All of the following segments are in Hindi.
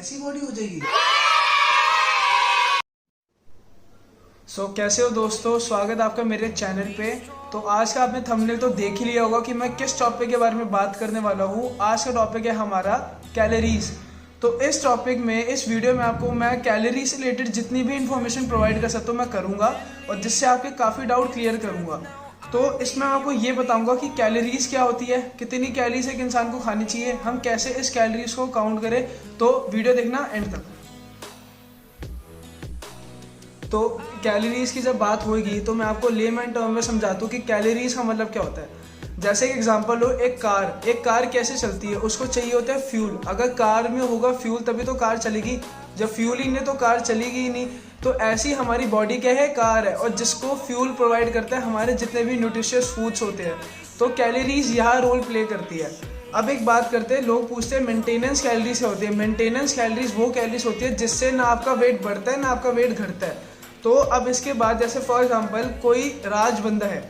ऐसी बॉडी हो जाएगी। कैसे हो दोस्तों, स्वागत आपका मेरे चैनल पे। तो आज का आपने थंबनेल तो देख ही लिया होगा कि मैं किस टॉपिक के बारे में बात करने वाला हूँ। आज का टॉपिक है हमारा कैलोरीज। तो इस टॉपिक में, इस वीडियो में आपको मैं कैलोरी से रिलेटेड जितनी भी इंफॉर्मेशन प्रोवाइड कर सकता हूँ मैं करूँगा, और जिससे आपके काफ़ी डाउट क्लियर करूँगा। तो इसमें मैं आपको ये बताऊंगा कि कैलोरीज क्या होती है, कितनी कैलोरीज एक इंसान को खानी चाहिए, हम कैसे इस कैलोरीज को काउंट करें। तो वीडियो देखना एंड तक। तो कैलोरीज की जब बात होगी तो मैं आपको लेमैन टर्म में समझाता हूँ कि कैलोरीज का मतलब क्या होता है। जैसे एक एग्जांपल हो, एक कार कैसे चलती है, उसको चाहिए होता है फ्यूल। अगर कार में होगा फ्यूल तभी तो कार चलेगी, जब फ्यूल ही नहीं तो कार चलेगी ही नहीं। तो ऐसी हमारी बॉडी क्या है, कार है, और जिसको फ्यूल प्रोवाइड करता है हमारे जितने भी न्यूट्रिशियस फूड्स होते हैं। तो कैलोरीज यहाँ रोल प्ले करती है। अब एक बात करते हैं, लोग पूछते हैं मेंटेनेंस कैलोरीज क्या होती है। मेंटेनेंस कैलोरीज वो कैलोरीज होती है जिससे ना आपका वेट बढ़ता है ना आपका वेट घटता है। तो अब इसके बाद जैसे फॉर एग्जांपल कोई राज बंदा है,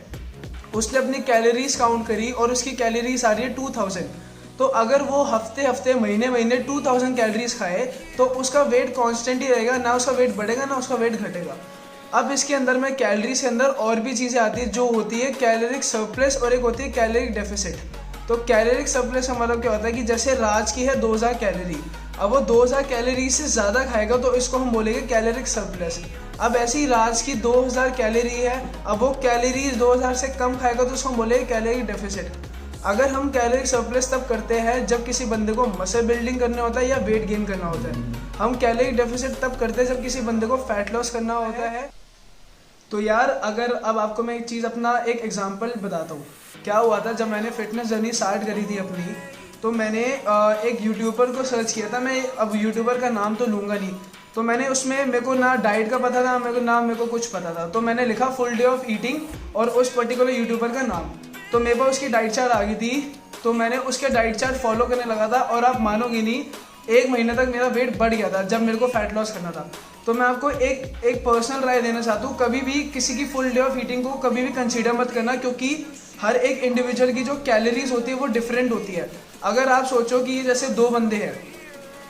उसने अपनी कैलोरीज काउंट करी और उसकी कैलोरीज आ रही है 2000। तो अगर वो हफ्ते महीने 2000 कैलोरीज खाए तो उसका वेट कांस्टेंट ही रहेगा, ना उसका वेट बढ़ेगा ना उसका वेट घटेगा। अब इसके अंदर में कैलोरीज के अंदर और भी चीज़ें आती है जो होती है कैलोरिक सरप्लस और एक होती है कैलोरिक डेफिसिट। तो कैलोरिक सरप्लस का मतलब क्या होता है कि जैसे राज की है 2000 कैलोरी, अब वो 2000 कैलोरी से ज़्यादा खाएगा तो इसको हम बोलेंगे कैलोरिक सरप्लस। अब ऐसी ही राज की 2000 कैलोरी है, अब वो कैलोरीज 2000 से कम खाएगा तो उसको हम बोलेंगे कैलोरिक डेफिसिट। अगर हम कैलोरिक सरप्लस तब करते हैं जब किसी बंदे को मसल बिल्डिंग करना होता है या वेट गेन करना होता है। हम कैलोरिक डेफिसिट तब करते हैं जब किसी बंदे को फैट लॉस करना होता है। तो यार अगर अब आपको मैं एक चीज़, अपना एक एग्जांपल बताता हूँ। क्या हुआ था जब मैंने फिटनेस जर्नी स्टार्ट करी थी अपनी, तो मैंने एक यूट्यूबर को सर्च किया था। मैं अब यूट्यूबर का नाम तो लूँगा नहीं। तो मैंने उसमें, मेरे को ना डाइट का पता था, मेरे को कुछ पता था। तो मैंने लिखा फुल डे ऑफ ईटिंग और उस पर्टिकुलर यूट्यूबर का नाम। तो मेरे पास उसकी डाइट चार्ट आ गई थी। तो मैंने उसके डाइट चार्ट फॉलो करने लगा था और आप मानोगे नहीं, 1 महीने तक मेरा वेट बढ़ गया था जब मेरे को फैट लॉस करना था। तो मैं आपको एक पर्सनल राय देना चाहता हूँ, कभी भी किसी की फुल डे ऑफ ईटिंग को कभी भी कंसीडर मत करना, क्योंकि हर एक इंडिविजुअल की जो कैलोरीज होती है वो डिफरेंट होती है। अगर आप सोचो कि जैसे 2 बंदे हैं,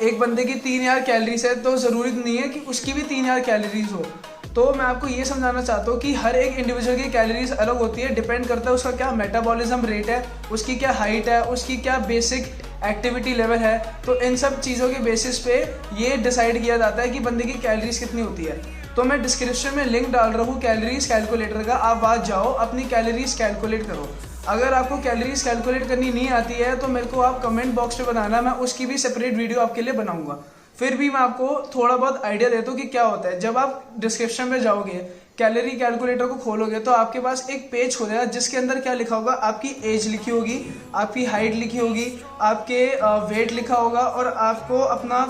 एक बंदे की 3000 कैलोरीज है, तो ज़रूरी नहीं है कि उसकी भी 3000 कैलोरीज हो। तो मैं आपको ये समझाना चाहता हूँ कि हर एक इंडिविजुअल की कैलोरीज अलग होती है, डिपेंड करता है उसका क्या मेटाबॉलिज्म रेट है, उसकी क्या हाइट है, उसकी क्या बेसिक एक्टिविटी लेवल है। तो इन सब चीज़ों के बेसिस पे ये डिसाइड किया जाता है कि बंदे की कैलोरीज कितनी होती है। तो मैं डिस्क्रिप्शन में लिंक डाल रहा हूँ कैलोरीज कैलकुलेटर का, आप वहाँ जाओ, अपनी कैलोरीज कैलकुलेट करो। अगर आपको कैलोरीज कैलकुलेट करनी नहीं आती है तो मेरे को आप कमेंट बॉक्स में बताना, मैं उसकी भी सेपरेट वीडियो आपके लिए बनाऊंगा। फिर भी मैं आपको थोड़ा बहुत आइडिया देता हूँ कि क्या होता है। जब आप डिस्क्रिप्शन में जाओगे, कैलोरी कैलकुलेटर को खोलोगे, तो आपके पास एक पेज खुलेगा जिसके अंदर क्या लिखा होगा, आपकी एज लिखी होगी, आपकी हाइट लिखी होगी, आपके वेट लिखा होगा, और आपको अपना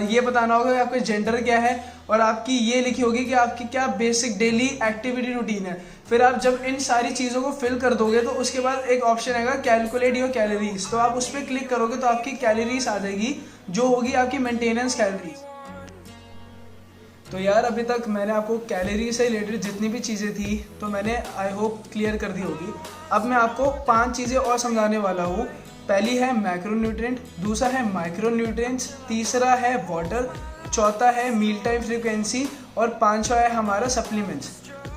ये बताना होगा कि आपका जेंडर क्या है, और आपकी ये लिखी होगी कि आपकी क्या बेसिक डेली एक्टिविटी रूटीन है। फिर आप जब इन सारी चीज़ों को फिल कर दोगे तो उसके बाद एक ऑप्शन आएगा कैलकुलेट योर कैलोरीज। तो आप उस पर क्लिक करोगे तो आपकी कैलोरीज आ जाएगी, जो होगी आपकी मेंटेनेंस कैलोरीज। तो यार अभी तक मैंने आपको कैलोरी से रिलेटेड जितनी भी चीज़ें थी तो मैंने आई होप क्लियर कर दी होगी। अब मैं आपको 5 चीज़ें और समझाने वाला हूँ। पहली है मैक्रोन्यूट्रिएंट, दूसरा है माइक्रोन्यूट्रिएंट्स, तीसरा है वाटर, चौथा है मील टाइम फ्रीक्वेंसी, और 5वां है हमारा सप्लीमेंट्स।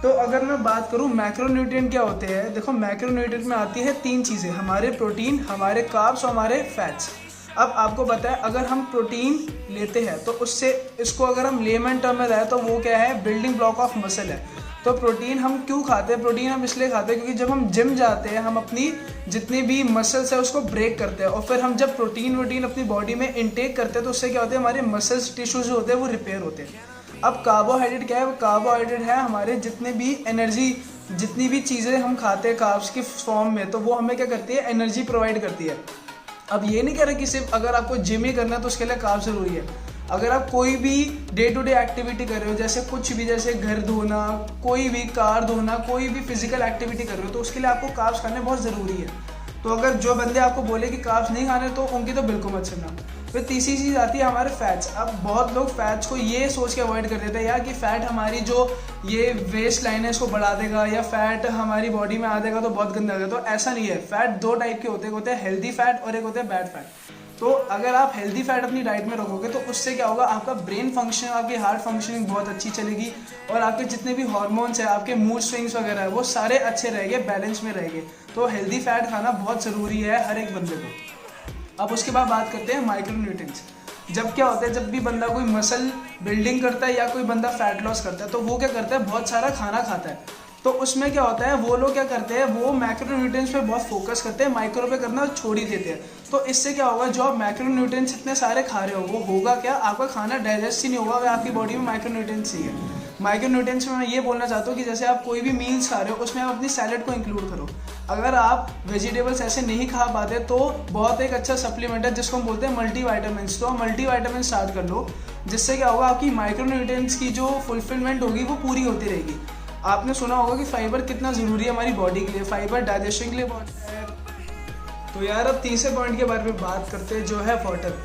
तो अगर मैं बात करूँ मैक्रोन्यूट्रिएंट क्या होते हैं, देखो मैक्रोन्यूट्रिएंट में आती है 3 चीज़ें, हमारे प्रोटीन, हमारे कार्ब्स और हमारे फैट्स। अब आपको पता है अगर हम प्रोटीन लेते हैं तो उससे, इसको अगर हम लेमन टर्म में जाए तो वो क्या है, बिल्डिंग ब्लॉक ऑफ मसल है। तो प्रोटीन हम क्यों खाते हैं, प्रोटीन हम इसलिए खाते हैं क्योंकि जब हम जिम जाते हैं हम अपनी जितनी भी मसल्स है उसको ब्रेक करते हैं, और फिर हम जब प्रोटीन अपनी बॉडी में इनटेक करते हैं तो उससे क्या होता है, हमारे मसल्स टिश्यूज होते हैं वो रिपेयर होते हैं। अब कार्बोहाइड्रेट क्या है, कार्बोहाइड्रेट है हमारे जितने भी एनर्जी, जितनी भी चीज़ें हम खाते हैं कार्ब्स की फॉर्म में, तो वो हमें क्या करती है, एनर्जी प्रोवाइड करती है। अब ये नहीं कह रहा कि सिर्फ अगर आपको जिम ही करना है तो उसके लिए कार्ब जरूरी है। अगर आप कोई भी डे टू डे एक्टिविटी कर रहे हो, जैसे कुछ भी, जैसे घर धोना, कोई भी कार धोना, कोई भी फिजिकल एक्टिविटी कर रहे हो, तो उसके लिए आपको कार्ब्स खाने बहुत ज़रूरी है। तो अगर जो बंदे आपको बोले कि कार्ब्स नहीं खाने तो उनकी तो बिल्कुल मत सुनना। फिर तीसरी चीज़ आती है हमारे फैट्स। अब बहुत लोग फैट्स को ये सोच के अवॉइड कर देते हैं यार कि फ़ैट हमारी जो ये वेस्ट लाइन है इसको बढ़ा देगा, या फैट हमारी बॉडी में आ देगा तो बहुत गंदा होगा। तो ऐसा नहीं है। फैट 2 टाइप के होते हैं, हेल्दी फैट और एक होते हैं बैड फैट। तो अगर आप हेल्दी फैट अपनी डाइट में रखोगे तो उससे क्या होगा, आपका ब्रेन फंक्शन, आपकी हार्ट फंक्शनिंग बहुत अच्छी चलेगी और आपके जितने भी हार्मोन्स है, आपके मूड स्विंग्स वगैरह है, वो सारे अच्छे रहेंगे, बैलेंस में रहेंगे। तो हेल्दी फैट खाना बहुत ज़रूरी है हर एक बंदे को। अब उसके बाद बात करते हैं माइक्रोन्यूट्रिएंट्स। जब क्या होता है, जब भी बंदा कोई मसल बिल्डिंग करता है या कोई बंदा फैट लॉस करता है तो वो क्या करता है, बहुत सारा खाना खाता है। तो उसमें क्या होता है, वो लोग क्या करते हैं, वो मैक्रोन्यूट्रिएंट्स पे बहुत फोकस करते हैं, माइक्रो पे करना छोड़ ही देते हैं। तो इससे क्या होगा, जो आप मैक्रोन्यूट्रिएंट्स इतने सारे खा रहे हो वो होगा क्या, आपका खाना डाइजेस्ट ही नहीं होगा अगर आपकी बॉडी में माइक्रोन्यूट्रिएंट्स ही है। माइक्रोन्यूट्रिएंट्स में मैं ये बोलना चाहता हूँ कि जैसे आप कोई भी मील्स खा रहे हो उसमें आप अपनी सैलेड को इंक्लूड करो। अगर आप वेजिटेबल्स ऐसे नहीं खा पाते तो बहुत एक अच्छा सप्लीमेंट है जिसको हम बोलते हैं मल्टीविटामिन्स। तो मल्टीविटामिन स्टार्ट कर लो, जिससे क्या होगा, आपकी माइक्रोन्यूट्रिएंट्स की जो फुलफिलमेंट होगी वो पूरी होती रहेगी। आपने सुना होगा कि फाइबर कितना ज़रूरी है हमारी बॉडी के लिए, फाइबर डाइजेशन के लिए बहुत है। तो यार अब तीसरे पॉइंट के बारे में बात करते हैं, जो है वाटर।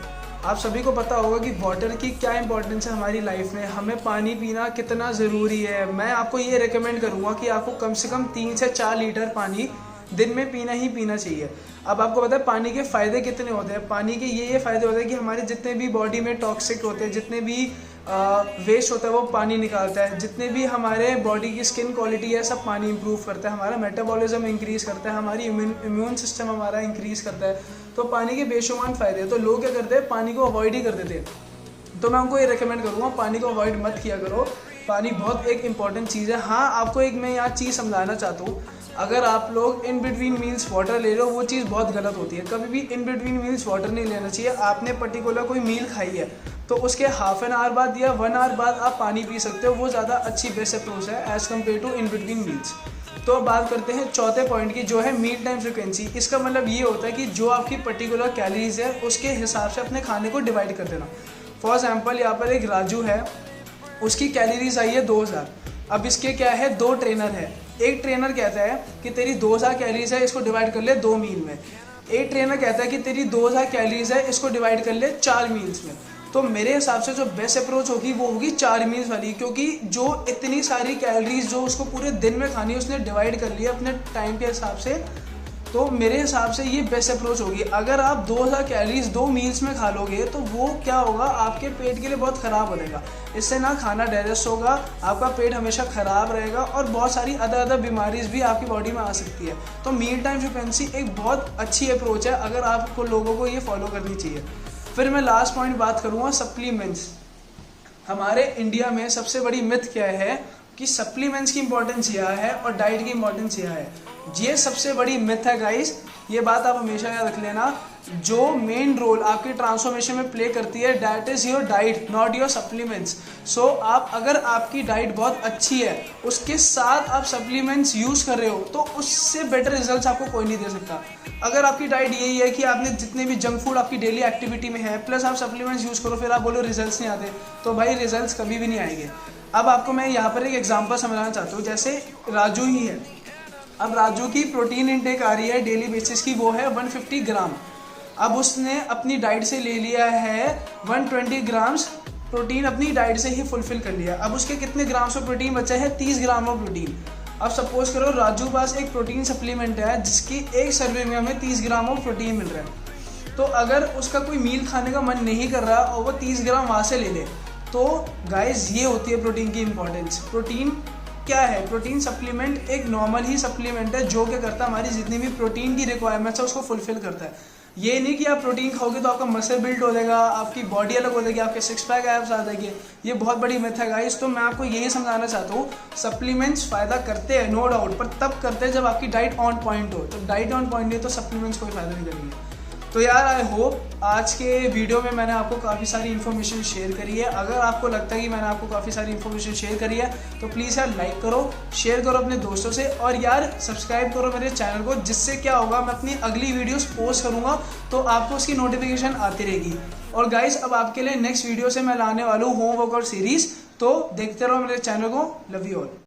आप सभी को पता होगा कि वाटर की क्या इंपॉर्टेंस है हमारी लाइफ में, हमें पानी पीना कितना ज़रूरी है। मैं आपको ये रिकमेंड करूँगा कि आपको कम से कम 3 से 4 लीटर पानी दिन में पीना ही पीना चाहिए। अब आपको पता है पानी के फ़ायदे कितने होते हैं। पानी के ये फ़ायदे होते हैं कि हमारे जितने भी बॉडी में टॉक्सिक होते हैं, जितने भी वेस्ट होता है वो पानी निकालता है, जितने भी हमारे बॉडी की स्किन क्वालिटी है सब पानी इंप्रूव करता है, हमारा मेटाबॉलिज्म इंक्रीज़ करता है, हमारी इम्यून सिस्टम हमारा इंक्रीज़ करता है। तो पानी के बेशुमार फ़ायदे हैं। तो लोग क्या करते हैं, पानी को अवॉइड ही कर देते हैं। तो मैं उनको ये रिकमेंड करूँगा, पानी को अवॉइड मत किया करो। पानी बहुत एक इंपॉर्टेंट चीज़ है। हाँ, आपको एक मैं यहाँ चीज़ समझाना चाहता हूँ, अगर आप लोग इन बिटवीन मील्स वाटर ले रहे हो वो चीज़ बहुत गलत होती है। कभी भी इन बिटवीन मील्स वाटर नहीं लेना चाहिए। आपने पर्टिकुलर कोई मील खाई है तो उसके हाफ एन आवर बाद या 1 आवर बाद आप पानी पी सकते हो, वो ज़्यादा अच्छी बेस्ट अप्रोच है as compared to in between meals. तो अब बात करते हैं चौथे पॉइंट की, जो है मील टाइम फ्रिक्वेंसी। इसका मतलब ये होता है कि जो आपकी पर्टिकुलर कैलोरीज है उसके हिसाब से अपने खाने को डिवाइड कर देना। फॉर एग्जाम्पल यहाँ पर एक राजू है, उसकी कैलोरीज आई है 2000। अब इसके क्या है, 2 ट्रेनर है। एक ट्रेनर कहता है कि तेरी 2000 कैलोरीज है, इसको डिवाइड कर ले 2 मील में। एक ट्रेनर कहता है कि तेरी 2000 कैलोरीज है, इसको डिवाइड कर ले 4 मील्स में। तो मेरे हिसाब से जो बेस्ट अप्रोच होगी वो होगी 4 मील्स वाली, क्योंकि जो इतनी सारी कैलोरीज जो उसको पूरे दिन में खानी है उसने डिवाइड कर लिया अपने टाइम के हिसाब से। तो मेरे हिसाब से ये बेस्ट अप्रोच होगी। अगर आप 2000 कैलोरीज 2 मील्स में खा लोगे तो वो क्या होगा, आपके पेट के लिए बहुत ख़राब हो जाएगा। इससे ना खाना डाइजेस्ट होगा, आपका पेट हमेशा ख़राब रहेगा और बहुत सारी अदर बीमारीज भी आपकी बॉडी में आ सकती है। तो मील टाइम फ्रिक्वेंसी एक बहुत अच्छी अप्रोच है, अगर आपको लोगों को ये फॉलो करनी चाहिए। फिर मैं लास्ट पॉइंट बात करूँगा सप्लीमेंट्स। हमारे इंडिया में सबसे बड़ी मिथ क्या है कि सप्लीमेंट्स की इंपॉर्टेंस यह है और डाइट की इंपॉर्टेंस यह है। ये सबसे बड़ी मिथ है गाइस, ये बात आप हमेशा याद रख लेना। जो मेन रोल आपकी ट्रांसफॉर्मेशन में प्ले करती है that is your diet, not your supplements. So आप अगर आपकी डाइट बहुत अच्छी है उसके साथ आप सप्लीमेंट्स यूज़ कर रहे हो तो उससे बेटर रिजल्ट्स आपको कोई नहीं दे सकता। अगर आपकी डाइट यही है कि आपने जितने भी जंक फूड आपकी डेली एक्टिविटी में है प्लस आप सप्लीमेंट्स यूज़ करो, फिर आप बोलो रिजल्ट्स नहीं आते, तो भाई रिजल्ट्स कभी भी नहीं आएंगे। अब आपको मैं यहाँ पर एक एग्जांपल समझाना चाहता हूँ, जैसे राजू ही है। अब राजू की प्रोटीन इंटेक आ रही है डेली बेसिस की, वो है 150 ग्राम। अब उसने अपनी डाइट से ले लिया है 120 ग्राम्स प्रोटीन, अपनी डाइट से ही फुलफिल कर लिया। अब उसके कितने ग्राम्स ऑफ प्रोटीन बचा है, 30 ग्राम ऑफ प्रोटीन। अब सपोज करो राजू पास एक प्रोटीन सप्लीमेंट है जिसकी एक सर्वे में हमें 30 ग्राम ऑफ प्रोटीन मिल रहा है। तो अगर उसका कोई मील खाने का मन नहीं कर रहा और वो 30 ग्राम वहाँ से ले ले, तो गाइस ये होती है प्रोटीन की इंपॉर्टेंस। प्रोटीन क्या है, प्रोटीन सप्लीमेंट एक नॉर्मल ही सप्लीमेंट है जो क्या करता है, हमारी जितनी भी प्रोटीन की रिक्वायरमेंट्स है उसको फुलफिल करता है। ये नहीं कि आप प्रोटीन खाओगे तो आपका मसल बिल्ड हो जाएगा, आपकी बॉडी अलग हो जाएगी, आपके 6 पैक एब्स आ जाएंगे। ये बहुत बड़ी मिथ है गाइस। तो मैं आपको यही समझाना चाहता हूँ, सप्लीमेंट्स फ़ायदा करते हैं नो डाउट, पर तब करते हैं जब आपकी डाइट ऑन पॉइंट हो। जब डाइट ऑन पॉइंट नहीं तो सप्लीमेंट्स कोई फ़ायदा नहीं करेंगे। तो यार आई होप आज के वीडियो में मैंने आपको काफ़ी सारी इन्फॉर्मेशन शेयर करी है। अगर आपको लगता है कि मैंने आपको काफ़ी सारी इन्फॉर्मेशन शेयर करी है तो प्लीज़ यार लाइक करो, शेयर करो अपने दोस्तों से, और यार सब्सक्राइब करो मेरे चैनल को, जिससे क्या होगा मैं अपनी अगली वीडियोस पोस्ट करूँगा तो आपको उसकी नोटिफिकेशन आती रहेगी। और गाइस अब आपके लिए नेक्स्ट वीडियो से मैं लाने वाला हूँ होम वर्कआउट सीरीज़, तो देखते रहो मेरे चैनल को। Love you all.